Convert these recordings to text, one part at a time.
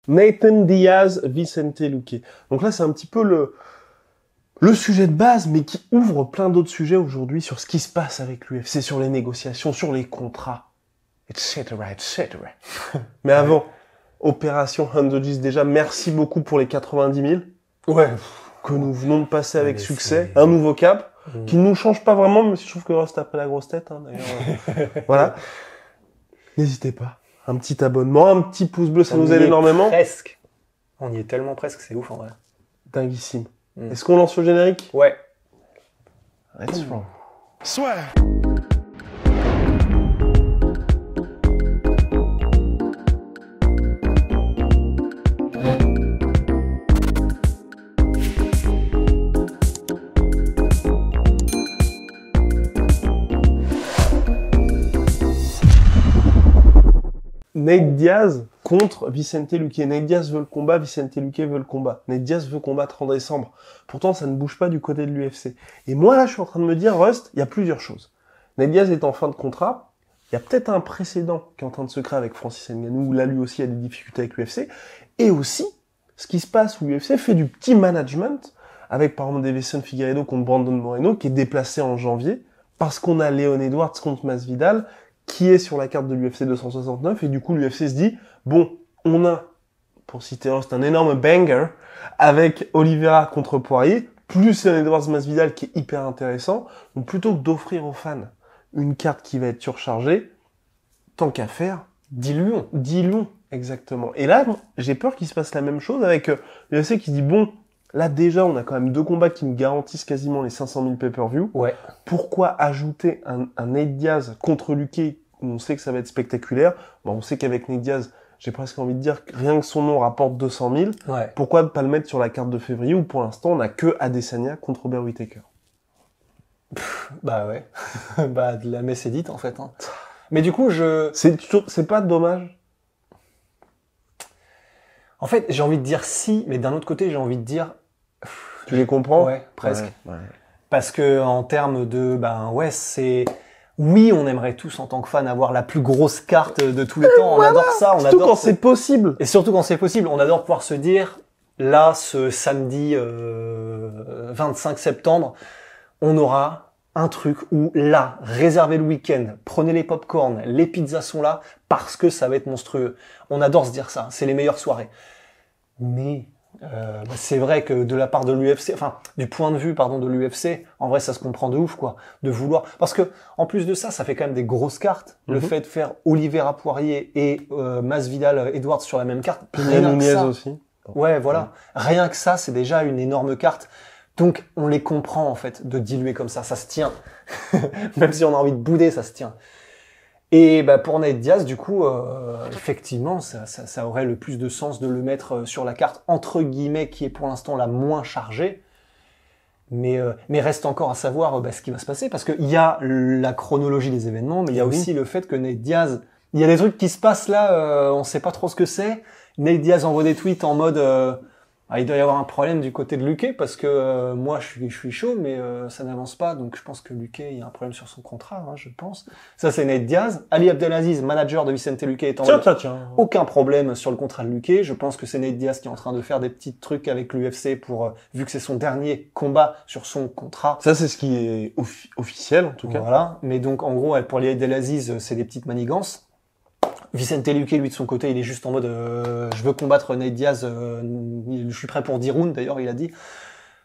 Nathan Diaz, Vicente Luque. Donc là, c'est un petit peu le sujet de base, mais qui ouvre plein d'autres sujets aujourd'hui sur ce qui se passe avec l'UFC, sur les négociations, sur les contrats, etc., etc. Mais avant, opération Handogis, déjà, merci beaucoup pour les 90 000. Ouais. Que nous venons de passer avec succès. Un nouveau cap, qui ne nous change pas vraiment, mais je trouve que Rust a pris la grosse tête, hein, d'ailleurs. Voilà. N'hésitez pas. Un petit abonnement, un petit pouce bleu, ça nous aide énormément. Presque. On y est tellement presque, c'est ouf en vrai. Dinguissime. Est-ce qu'on lance le générique? Ouais. Let's roll. Swear. Nate Diaz contre Vicente Luque. Nate Diaz veut le combat, Vicente Luque veut le combat. Nate Diaz veut combattre en décembre. Pourtant, ça ne bouge pas du côté de l'UFC. Et moi, là, je suis en train de me dire, Rust, il y a plusieurs choses. Nate Diaz est en fin de contrat. Il y a peut-être un précédent qui est en train de se créer avec Francis Ngannou, où là, lui aussi, il y a des difficultés avec l'UFC. Et aussi, ce qui se passe où l'UFC fait du petit management, avec par exemple Deiveson Figueiredo contre Brandon Moreno, qui est déplacé en janvier, parce qu'on a Leon Edwards contre Masvidal, qui est sur la carte de l'UFC 269, et du coup l'UFC se dit, bon, on a, pour citer Rost, un énorme banger, avec Oliveira contre Poirier, plus Leon Edwards Masvidal qui est hyper intéressant, donc plutôt que d'offrir aux fans une carte qui va être surchargée, tant qu'à faire, diluons, exactement. Et là, j'ai peur qu'il se passe la même chose avec l'UFC qui dit, bon, là déjà, on a quand même 2 combats qui me garantissent quasiment les 500 000 pay-per-view. Ouais. Pourquoi ajouter un Nate Diaz contre Luque où on sait que ça va être spectaculaire? Bon, on sait qu'avec Nate Diaz, j'ai presque envie de dire que rien que son nom rapporte 200 000. Ouais. Pourquoi ne pas le mettre sur la carte de février où pour l'instant, on n'a que Adesanya contre Robert Whittaker? Bah ouais. Bah la messe est dite en fait. Hein. Mais du coup, c'est pas dommage. En fait, j'ai envie de dire si, mais d'un autre côté, j'ai envie de dire. Tu les comprends? Ouais, presque. Ouais. Parce que en termes de, c'est. Oui, on aimerait tous en tant que fan avoir la plus grosse carte de tous les temps. On adore ça. On surtout adore quand c'est possible. Et surtout quand c'est possible, on adore pouvoir se dire, là, ce samedi 25 septembre, on aura un truc où là, réservez le week-end, prenez les pop-corn, les pizzas sont là, parce que ça va être monstrueux. On adore se dire ça, c'est les meilleures soirées. Mais c'est vrai que de la part de l'UFC, enfin du point de vue de l'UFC, en vrai ça se comprend de ouf quoi, de vouloir, parce que en plus de ça, ça fait quand même des grosses cartes. Le fait de faire Oliveira Poirier et Masvidal Edwards sur la même carte, rien que ça aussi. Ouais, voilà. Rien que ça, c'est déjà une énorme carte. Donc, on les comprend, en fait, de diluer comme ça. Ça se tient. Même si on a envie de bouder, ça se tient. Et pour Nate Diaz, du coup, effectivement, ça aurait le plus de sens de le mettre sur la carte, entre guillemets, qui est pour l'instant la moins chargée. Mais reste encore à savoir ce qui va se passer, parce qu'il y a la chronologie des événements, mais il y a aussi le fait que Nate Diaz... Il y a des trucs qui se passent là, on sait pas trop ce que c'est. Nate Diaz envoie des tweets en mode il doit y avoir un problème du côté de Luque parce que moi je suis chaud mais ça n'avance pas, donc je pense que Luque il y a un problème sur son contrat, je pense. Ça c'est Nate Diaz. Ali Abdelaziz, manager de Vicente Luque, est en mode aucun problème sur le contrat de Luque. Je pense que c'est Nate Diaz qui est en train de faire des petits trucs avec l'UFC pour vu que c'est son dernier combat sur son contrat. Ça c'est ce qui est officiel en tout cas. Voilà, mais donc en gros pour Ali Abdelaziz c'est des petites manigances. Vicente Luque, lui, de son côté, il est juste en mode je veux combattre Nate Diaz, je suis prêt pour 10 rounds, d'ailleurs, il a dit.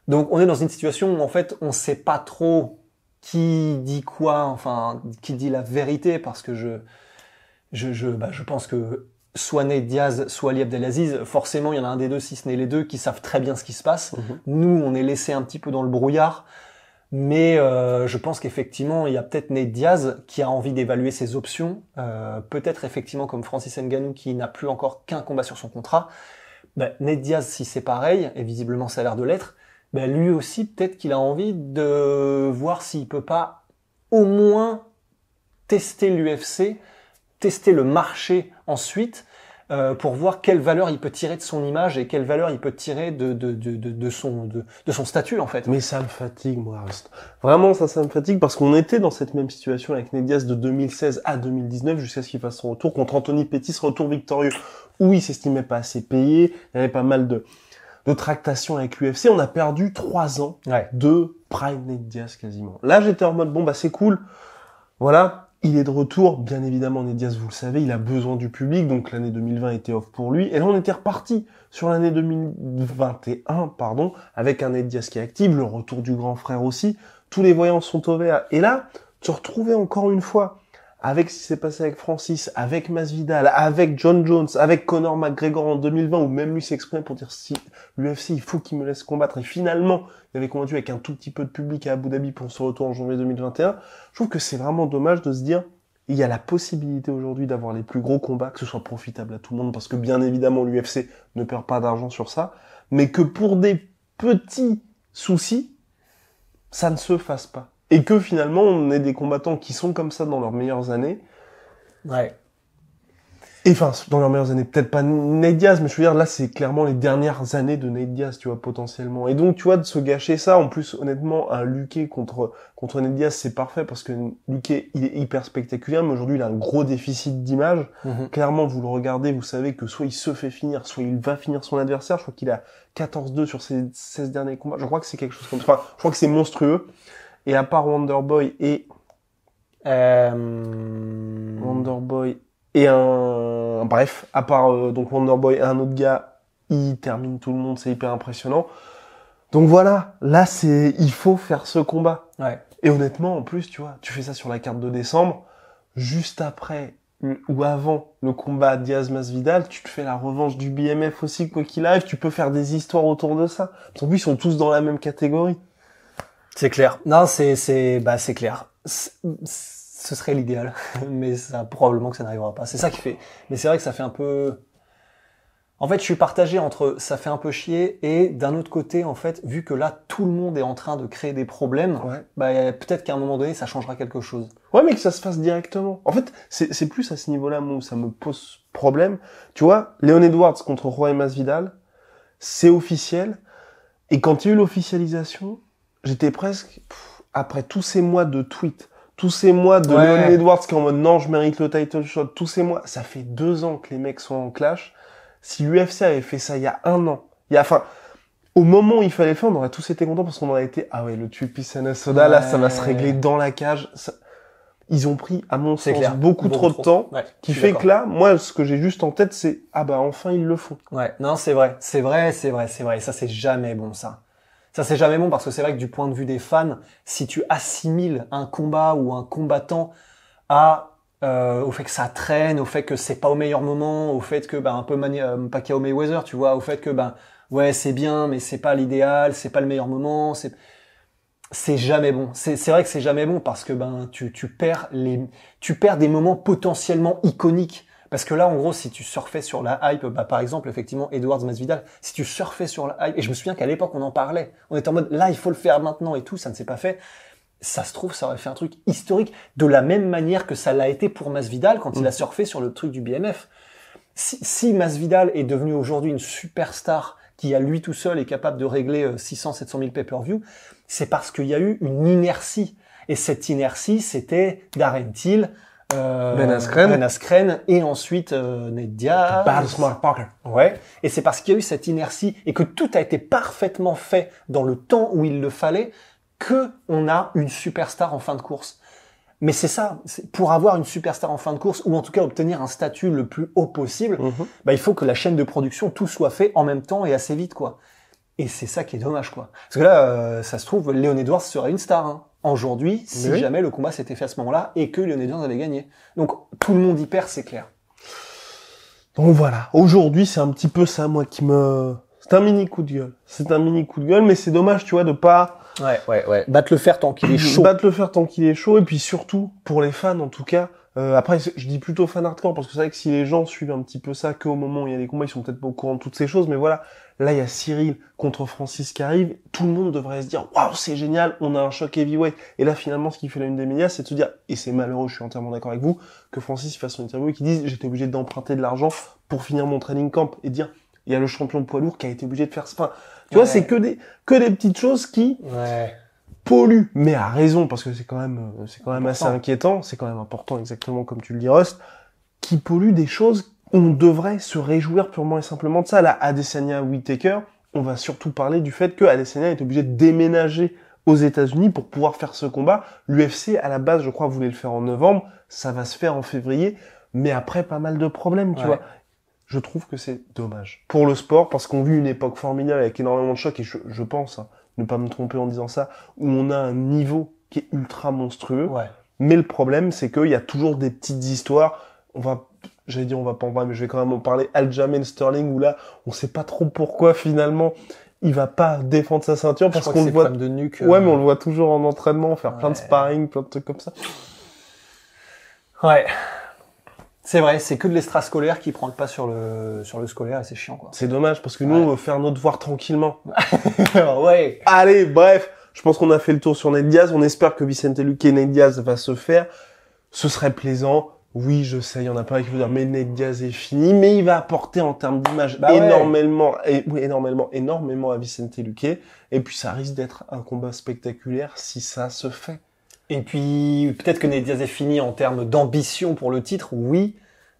Donc, on est dans une situation où, en fait, on sait pas trop qui dit quoi, enfin, qui dit la vérité, parce que je pense que soit Nate Diaz, soit Ali Abdelaziz, forcément, il y en a un des deux, si ce n'est les deux, qui savent très bien ce qui se passe. Nous, on est laissé un petit peu dans le brouillard. Mais je pense qu'effectivement, il y a peut-être Nate Diaz qui a envie d'évaluer ses options. Peut-être effectivement comme Francis Ngannou qui n'a plus encore qu'un combat sur son contrat. Nate Diaz, si c'est pareil, et visiblement ça a l'air de l'être, lui aussi peut-être qu'il a envie de voir s'il peut pas au moins tester l'UFC, tester le marché ensuite, pour voir quelle valeur il peut tirer de son image et quelle valeur il peut tirer de son statut en fait. Mais ça me fatigue moi. Vraiment ça me fatigue parce qu'on était dans cette même situation avec Nate Diaz de 2016 à 2019 jusqu'à ce qu'il fasse son retour contre Anthony Pettis, retour victorieux où il s'estimait pas assez payé, il y avait pas mal de tractations avec l'UFC. On a perdu 3 ans de prime Nate Diaz quasiment. Là, j'étais en mode, bon, bah c'est cool. Voilà, il est de retour. Bien évidemment, Nate Diaz, vous le savez, il a besoin du public, donc l'année 2020 était off pour lui. Et là, on était reparti sur l'année 2021, pardon, avec un Nate Diaz qui est actif, le retour du grand frère aussi. Tous les voyants sont au vert. Et là, te retrouver encore une fois avec ce qui s'est passé avec Francis, avec Masvidal, avec John Jones, avec Conor McGregor en 2020, où même lui s'exprimait pour dire si l'UFC, il faut qu'il me laisse combattre. Et finalement, il avait combattu avec un tout petit peu de public à Abu Dhabi pour son retour en janvier 2021. Je trouve que c'est vraiment dommage de se dire, il y a la possibilité aujourd'hui d'avoir les plus gros combats, que ce soit profitable à tout le monde, parce que bien évidemment, l'UFC ne perd pas d'argent sur ça, mais que pour des petits soucis, ça ne se fasse pas. Et que finalement, on ait des combattants qui sont comme ça dans leurs meilleures années. Ouais. Et enfin, dans leurs meilleures années, peut-être pas Nate Diaz, mais je veux dire, là, c'est clairement les dernières années de Nate Diaz, tu vois, potentiellement. Et donc, tu vois, de se gâcher ça, en plus, honnêtement, un Luque contre Nate Diaz, c'est parfait, parce que Luque, il est hyper spectaculaire, mais aujourd'hui, il a un gros déficit d'image. Clairement, vous le regardez, vous savez que soit il se fait finir, soit il va finir son adversaire. Je crois qu'il a 14-2 sur ses 16 derniers combats. Je crois que c'est quelque chose comme ça. Enfin, je crois que c'est monstrueux. Et à part Wonderboy et bref, à part donc Wonderboy et un autre gars, il termine tout le monde, c'est hyper impressionnant. Donc voilà, là il faut faire ce combat. Ouais. Et honnêtement, en plus, tu vois, tu fais ça sur la carte de décembre, juste après ou avant le combat Diaz-Masvidal, tu te fais la revanche du BMF aussi, quoi qu'il arrive, tu peux faire des histoires autour de ça. Parce qu'en plus, ils sont tous dans la même catégorie. C'est clair. Non, c'est clair. Ce serait l'idéal, mais ça probablement que ça n'arrivera pas. C'est ça qui fait. Mais c'est vrai que ça fait un peu. En fait, je suis partagé entre ça fait un peu chier et d'un autre côté, en fait, vu que là tout le monde est en train de créer des problèmes, peut-être qu'à un moment donné, ça changera quelque chose. Ouais, mais que ça se fasse directement. En fait, c'est plus à ce niveau-là où ça me pose problème. Tu vois, Leon Edwards contre Jorge Masvidal, c'est officiel. Et quand il y a eu l'officialisation, j'étais presque, après tous ces mois de tweets, tous ces mois de Leon Edwards qui est en mode non, je mérite le title shot, tous ces mois, ça fait 2 ans que les mecs sont en clash. Si l'UFC avait fait ça il y a 1 an, au moment où il fallait le faire, on aurait tous été contents parce qu'on aurait été, ah ouais, le Tupi-Sana Soda, là, ça va se régler dans la cage. Ils ont pris, à mon sens, beaucoup trop de temps, qui fait que là, moi, ce que j'ai juste en tête, c'est, ah bah, enfin, ils le font. Ouais, non, c'est vrai. Et ça, c'est jamais bon, ça. Ça, c'est jamais bon parce que c'est vrai que du point de vue des fans, si tu assimiles un combat ou un combattant au fait que ça traîne, au fait que c'est pas au meilleur moment, au fait que, un peu Pacquiao Mayweather, tu vois, au fait que, ouais, c'est bien, mais c'est pas l'idéal, c'est pas le meilleur moment, c'est jamais bon. C'est vrai que c'est jamais bon parce que, tu perds des moments potentiellement iconiques. Parce que là, en gros, si tu surfais sur la hype, par exemple, effectivement, Edwards Masvidal, si tu surfais sur la hype, et je me souviens qu'à l'époque, on en parlait, on était en mode, là, il faut le faire maintenant et tout, ça ne s'est pas fait. Ça se trouve, ça aurait fait un truc historique, de la même manière que ça l'a été pour Masvidal quand il a surfé sur le truc du BMF. Si Masvidal est devenu aujourd'hui une superstar qui, à lui tout seul, est capable de régler 600-700 000 pay-per-view, c'est parce qu'il y a eu une inertie. Et cette inertie, c'était Darren Till, Ben Askren et ensuite Nate Diaz. Battle Smart Parker. Ouais. Et c'est parce qu'il y a eu cette inertie et que tout a été parfaitement fait dans le temps où il le fallait que on a une superstar en fin de course. Mais c'est ça, pour avoir une superstar en fin de course ou en tout cas obtenir un statut le plus haut possible, il faut que la chaîne de production tout soit fait en même temps et assez vite, quoi. Et c'est ça qui est dommage, quoi. Parce que là, ça se trouve, Leon Edwards serait une star, hein. Aujourd'hui, si jamais le combat s'était fait à ce moment-là et que Leon Edwards avait gagné. Donc, tout le monde y perd, c'est clair. Donc voilà. Aujourd'hui, c'est un petit peu ça, moi, c'est un mini coup de gueule. C'est un mini coup de gueule, mais c'est dommage, tu vois, de pas... Ouais. Battre le fer tant qu'il est chaud. Battre le fer tant qu'il est chaud, et puis surtout, pour les fans, en tout cas, après, je dis plutôt fan hardcore, parce que c'est vrai que si les gens suivent un petit peu ça qu'au moment où il y a des combats, ils sont peut-être pas au courant de toutes ces choses, mais voilà. Là, il y a Cyril contre Francis qui arrive. Tout le monde devrait se dire, waouh, c'est génial, on a un choc heavyweight. Et là, finalement, ce qui fait la une des médias, c'est de se dire, et c'est malheureux, je suis entièrement d'accord avec vous, que Francis fasse son interview et qu'il dise, j'étais obligé d'emprunter de l'argent pour finir mon training camp et dire, il y a le champion de poids lourd qui a été obligé de faire ça. Enfin, tu vois, c'est que des petites choses qui polluent, mais à raison, parce que c'est quand même assez inquiétant, c'est quand même important, exactement comme tu le dis, Rust, qui polluent des choses on devrait se réjouir purement et simplement de ça. Là, Adesanya Whittaker, on va surtout parler du fait que Adesanya est obligé de déménager aux États-Unis pour pouvoir faire ce combat. L'UFC, à la base, je crois, voulait le faire en novembre. Ça va se faire en février. Mais après, pas mal de problèmes, tu vois. Je trouve que c'est dommage pour le sport, parce qu'on vit une époque formidable avec énormément de chocs, et je pense, hein, ne pas me tromper en disant ça, où on a un niveau qui est ultra monstrueux. Ouais. Mais le problème, c'est qu'il y a toujours des petites histoires. On va pas en parler, mais je vais quand même en parler. Aljamain Sterling, où là, on sait pas trop pourquoi, finalement, il va pas défendre sa ceinture, parce qu'on le voit. De nuque, Ouais, mais on le voit toujours en entraînement, faire plein de sparring, plein de trucs comme ça. Ouais. C'est vrai, c'est que de l'extrascolaire qui prend le pas sur le scolaire, et c'est chiant, quoi. C'est dommage, parce que nous, on veut faire notre devoir tranquillement. Ouais. Allez, bref. Je pense qu'on a fait le tour sur Nate Diaz. On espère que Vicente Luque et Nate Diaz va se faire. Ce serait plaisant. Oui, je sais, il y en a pas qui vont dire, mais Nate Diaz est fini, mais il va apporter en termes d'image énormément à Vicente Luque. Et puis, ça risque d'être un combat spectaculaire si ça se fait. Et puis, peut-être que Nate Diaz est fini en termes d'ambition pour le titre, oui,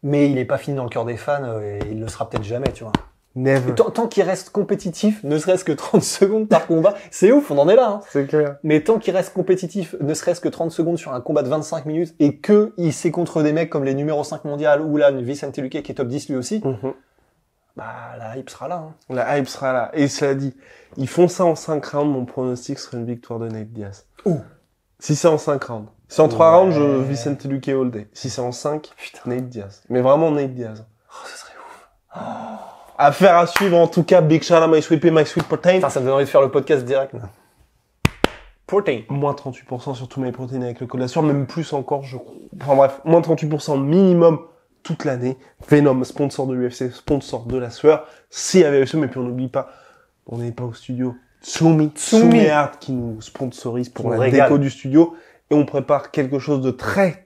mais il est pas fini dans le cœur des fans, et il le sera peut-être jamais, tu vois. Never. Tant qu'il reste compétitif, ne serait-ce que 30 secondes par combat, c'est ouf, on en est là, hein. C'est clair. Mais tant qu'il reste compétitif, ne serait-ce que 30 secondes sur un combat de 25 minutes, et que il sait contre des mecs comme les numéros 5 mondial, ou là, Vicente Luque qui est top 10 lui aussi, bah, la hype sera là, hein. La hype sera là. Et cela dit, ils font ça en 5 rounds, mon pronostic serait une victoire de Nate Diaz. Oh. Si c'est en 5 rounds. Si c'est en 3 rounds, Vicente Luque all day. Si c'est en 5, Nate Diaz. Mais vraiment Nate Diaz. Oh, ça serait ouf. Oh. Affaire à suivre, en tout cas, big shout out my sweet pea, my sweet protein. Enfin, ça me donne envie de faire le podcast direct, là. Protein. Moins 38% sur tous mes protéines avec le code de la sueur, même plus encore, je crois. Enfin bref, moins 38% minimum toute l'année. Venom, sponsor de l'UFC, sponsor de la sueur. S'il y avait UFC, mais puis on n'oublie pas, on n'est pas au studio. Tsumi Art qui nous sponsorise pour la déco du studio. Et on prépare quelque chose de très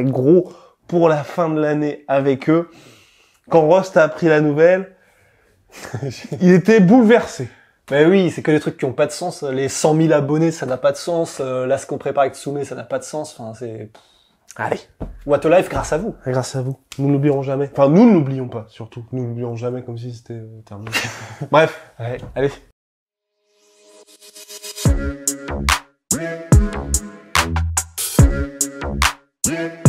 gros pour la fin de l'année avec eux. Quand Rust a appris la nouvelle, il était bouleversé. Mais oui, c'est que des trucs qui ont pas de sens. Les 100 000 abonnés, ça n'a pas de sens. Là, ce qu'on prépare avec Tsumé, ça n'a pas de sens. Enfin, c'est... Allez. What a Life grâce à vous. Grâce à vous. Nous ne l'oublierons jamais. Enfin, nous ne l'oublions pas, surtout. Nous ne l'oublierons jamais comme si c'était terminé. Bref. Ouais. Allez. Yeah.